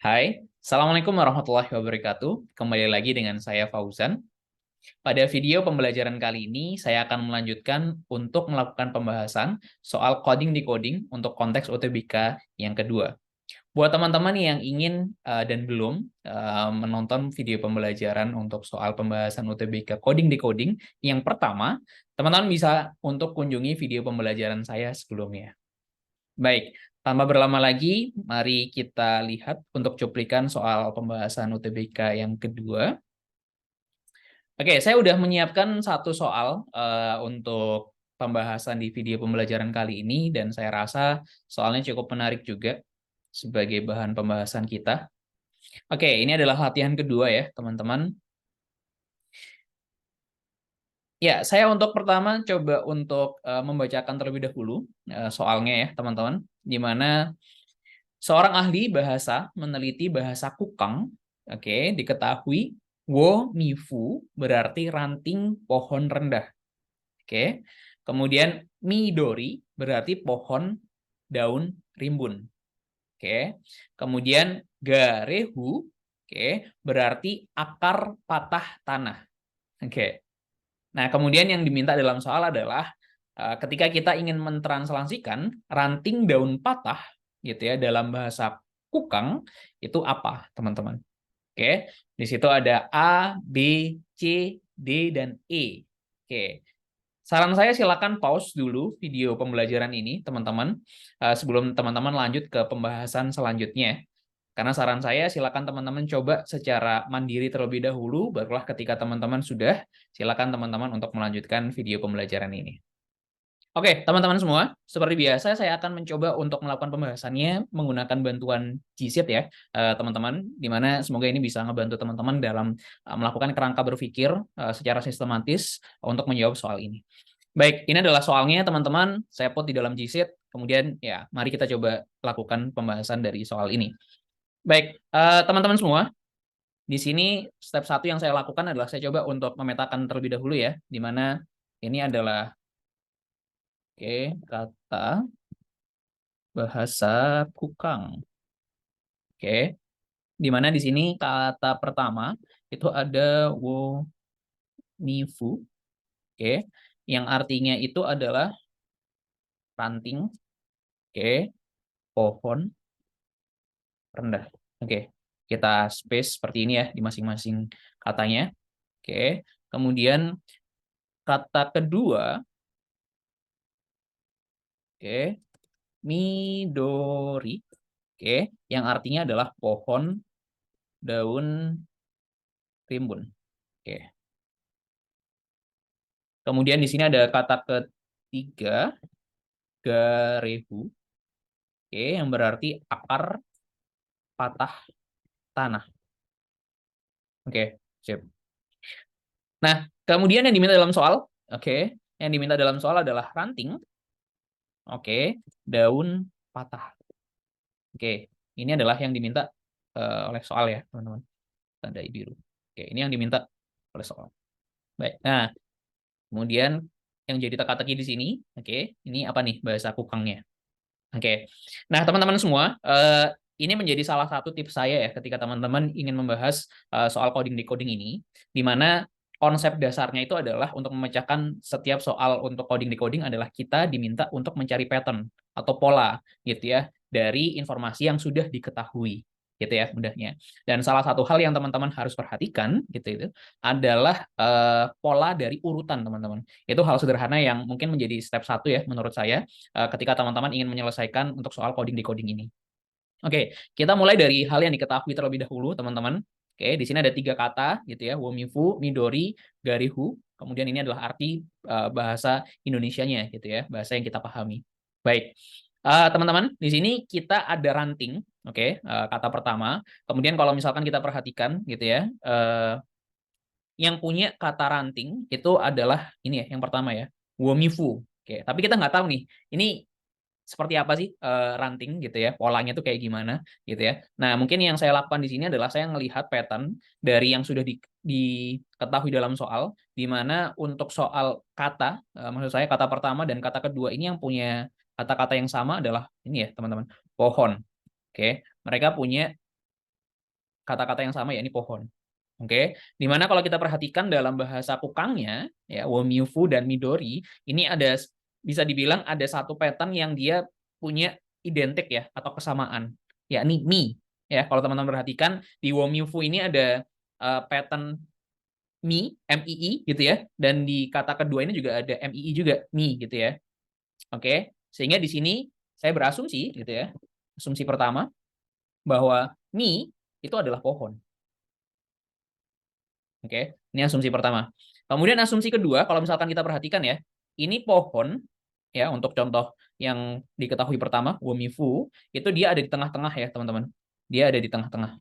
Hai, Assalamualaikum warahmatullahi wabarakatuh. Kembali lagi dengan saya Fauzan. Pada video pembelajaran kali ini, saya akan melanjutkan untuk melakukan pembahasan soal coding decoding untuk konteks UTBK yang kedua. Buat teman-teman yang ingin dan belum menonton video pembelajaran untuk soal pembahasan UTBK coding decoding yang pertama, teman-teman bisa untuk kunjungi video pembelajaran saya sebelumnya. Baik, tanpa berlama lagi, mari kita lihat untuk cuplikan soal pembahasan UTBK yang kedua. Oke, saya udah menyiapkan satu soal untuk pembahasan di video pembelajaran kali ini, dan saya rasa soalnya cukup menarik juga sebagai bahan pembahasan kita. Oke, ini adalah latihan kedua ya, teman-teman. Ya, saya untuk pertama coba untuk membacakan terlebih dahulu soalnya ya, teman-teman, di mana seorang ahli bahasa meneliti bahasa Kukang. Oke, diketahui wo mifu berarti ranting pohon rendah. Oke. Kemudian midori berarti pohon daun rimbun. Oke. Kemudian garehu, oke, berarti akar patah tanah. Oke. Nah, kemudian yang diminta dalam soal adalah ketika kita ingin mentranslasikan ranting daun patah gitu ya dalam bahasa Kukang itu apa, teman-teman? Oke, di situ ada A, B, C, D, dan E. Oke, saran saya silakan pause dulu video pembelajaran ini, teman-teman, sebelum teman-teman lanjut ke pembahasan selanjutnya. Karena saran saya silakan teman-teman coba secara mandiri terlebih dahulu, barulah ketika teman-teman sudah, silakan teman-teman untuk melanjutkan video pembelajaran ini. Oke, teman-teman semua, seperti biasa saya akan mencoba untuk melakukan pembahasannya menggunakan bantuan Gsit ya, teman-teman, di mana semoga ini bisa ngebantu teman-teman dalam melakukan kerangka berpikir secara sistematis untuk menjawab soal ini. Baik, ini adalah soalnya teman-teman, saya put di dalam Gsit, kemudian ya mari kita coba lakukan pembahasan dari soal ini. Baik, teman-teman semua, di sini step 1 yang saya lakukan adalah saya coba untuk memetakan terlebih dahulu ya, di mana ini adalah kata bahasa Kukang. Oke, di mana di sini kata pertama itu ada wo mifu, oke, yang artinya itu adalah ranting, oke, pohon rendah. Oke, kita space seperti ini ya di masing-masing katanya. Oke, kemudian kata kedua, oke, midori, oke, yang artinya adalah pohon daun rimbun. Oke. Kemudian di sini ada kata ketiga, garehu, oke, yang berarti akar patah tanah. Oke, sip. Nah, kemudian yang diminta dalam soal, oke, yang diminta dalam soal adalah ranting, oke, daun patah. Oke, ini adalah yang diminta oleh soal ya, teman-teman. Tandai biru. Oke, ini yang diminta oleh soal. Baik. Nah, kemudian yang jadi teka-teki di sini, oke, ini apa nih bahasa Kukangnya? Oke. Nah, teman-teman semua, ini menjadi salah satu tips saya ya ketika teman-teman ingin membahas soal coding decoding ini, di mana konsep dasarnya itu adalah untuk memecahkan setiap soal untuk coding decoding adalah kita diminta untuk mencari pattern atau pola gitu ya dari informasi yang sudah diketahui gitu ya mudahnya. Dan salah satu hal yang teman-teman harus perhatikan gitu itu adalah pola dari urutan teman-teman. Itu hal sederhana yang mungkin menjadi step 1 ya menurut saya ketika teman-teman ingin menyelesaikan untuk soal coding decoding ini. Oke, kita mulai dari hal yang diketahui terlebih dahulu, teman-teman. Oke, di sini ada 3 kata gitu ya, womifu, midori, garihu. Kemudian ini adalah arti bahasa Indonesianya gitu ya, bahasa yang kita pahami. Baik, teman-teman, di sini kita ada ranting, oke, kata pertama. Kemudian kalau misalkan kita perhatikan gitu ya, yang punya kata ranting itu adalah ini ya, yang pertama ya, womifu. Oke, tapi kita nggak tahu nih, ini seperti apa sih ranting gitu ya, polanya tuh kayak gimana gitu ya. Nah, mungkin yang saya lakukan di sini adalah saya melihat pattern dari yang sudah diketahui dalam soal, di mana untuk soal kata, maksud saya kata pertama dan kata kedua ini yang punya kata-kata yang sama adalah ini ya teman-teman, pohon. Oke, mereka punya kata-kata yang sama ya, ini pohon. Oke, dimana kalau kita perhatikan dalam bahasa Kukangnya, ya Womiufu dan Midori, ini ada bisa dibilang ada satu pattern yang dia punya identik ya atau kesamaan, yakni mi. Ya, kalau teman-teman perhatikan di Womiufu ini ada pattern mi, mii gitu ya, dan di kata kedua ini juga ada mii juga, mi gitu ya. Oke, sehingga di sini saya berasumsi gitu ya, asumsi pertama bahwa mi itu adalah pohon. Oke, ini asumsi pertama. Kemudian asumsi kedua, kalau misalkan kita perhatikan ya, ini pohon ya untuk contoh yang diketahui pertama, Womifu, itu dia ada di tengah-tengah ya, teman-teman. Dia ada di tengah-tengah.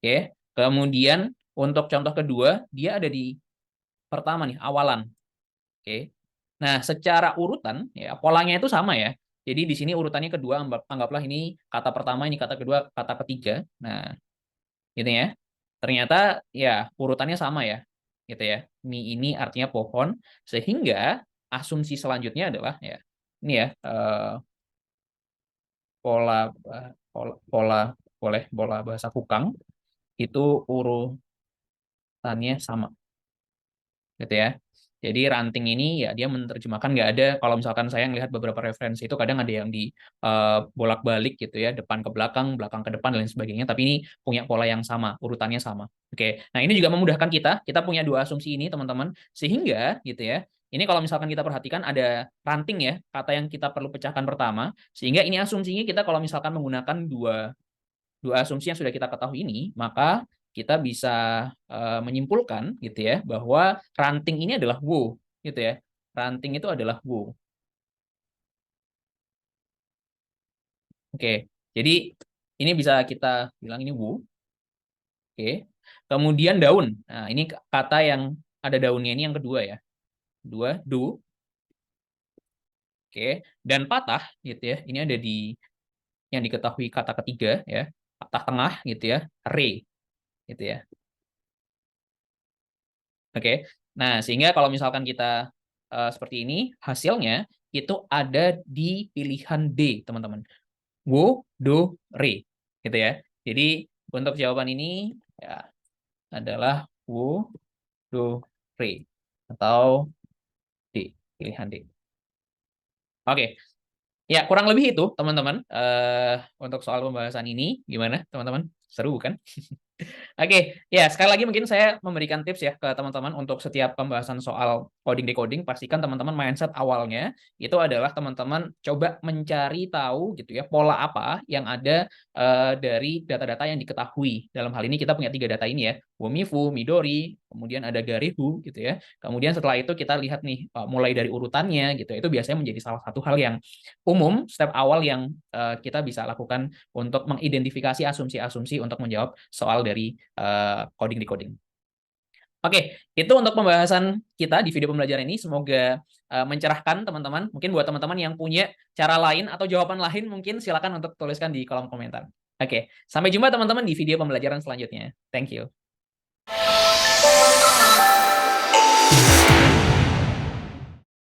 Oke. Kemudian untuk contoh kedua, dia ada di pertama nih, awalan. Oke. Nah, secara urutan ya polanya itu sama ya. Jadi di sini urutannya kedua, anggaplah ini kata pertama, ini kata kedua, kata ketiga. Nah, gitu ya. Ternyata ya urutannya sama ya, gitu ya. Mi ini artinya pohon, sehingga asumsi selanjutnya adalah ya ini ya pola pola pola pola bahasa Kukang itu urutannya sama, gitu ya. Jadi ranting ini ya dia menerjemahkan nggak ada, kalau misalkan saya melihat beberapa referensi itu kadang ada yang di bolak-balik gitu ya, depan ke belakang ke depan dan lain sebagainya, tapi ini punya pola yang sama, urutannya sama. Oke. Nah, ini juga memudahkan kita punya dua asumsi ini, teman-teman, sehingga gitu ya. Ini kalau misalkan kita perhatikan ada ranting ya, kata yang kita perlu pecahkan pertama, sehingga ini asumsinya kita kalau misalkan menggunakan dua dua asumsi yang sudah kita ketahui ini, maka kita bisa menyimpulkan gitu ya bahwa ranting ini adalah Wu gitu ya. Ranting itu adalah Wu. Oke. Jadi ini bisa kita bilang ini Wu. Oke. Kemudian daun. Nah, ini kata yang ada daunnya ini yang kedua ya. Dua, du. Oke. Dan patah gitu ya. Ini ada di yang diketahui kata ketiga ya. Patah tengah gitu ya. Re gitu ya. Oke. Nah, sehingga kalau misalkan kita seperti ini, hasilnya itu ada di pilihan D, teman-teman. Wo, do, re. Gitu ya. Jadi, untuk jawaban ini ya adalah wo, do, re. Atau D, pilihan D. Oke. Ya, kurang lebih itu, teman-teman. Untuk soal pembahasan ini, gimana, teman-teman? Seru, bukan? Oke, ya sekali lagi mungkin saya memberikan tips ya ke teman-teman untuk setiap pembahasan soal coding decoding, pastikan teman-teman mindset awalnya itu adalah teman-teman coba mencari tahu gitu ya pola apa yang ada dari data-data yang diketahui. Dalam hal ini kita punya tiga data ini ya, Womifu, Midori, kemudian ada Garehu gitu ya. Kemudian setelah itu kita lihat nih mulai dari urutannya gitu. Itu biasanya menjadi salah satu hal yang umum step awal yang kita bisa lakukan untuk mengidentifikasi asumsi-asumsi untuk menjawab soal dari coding decoding. Oke, itu untuk pembahasan kita di video pembelajaran ini. Semoga mencerahkan teman-teman. Mungkin buat teman-teman yang punya cara lain atau jawaban lain, mungkin silakan untuk tuliskan di kolom komentar. Oke, sampai jumpa teman-teman di video pembelajaran selanjutnya. Thank you.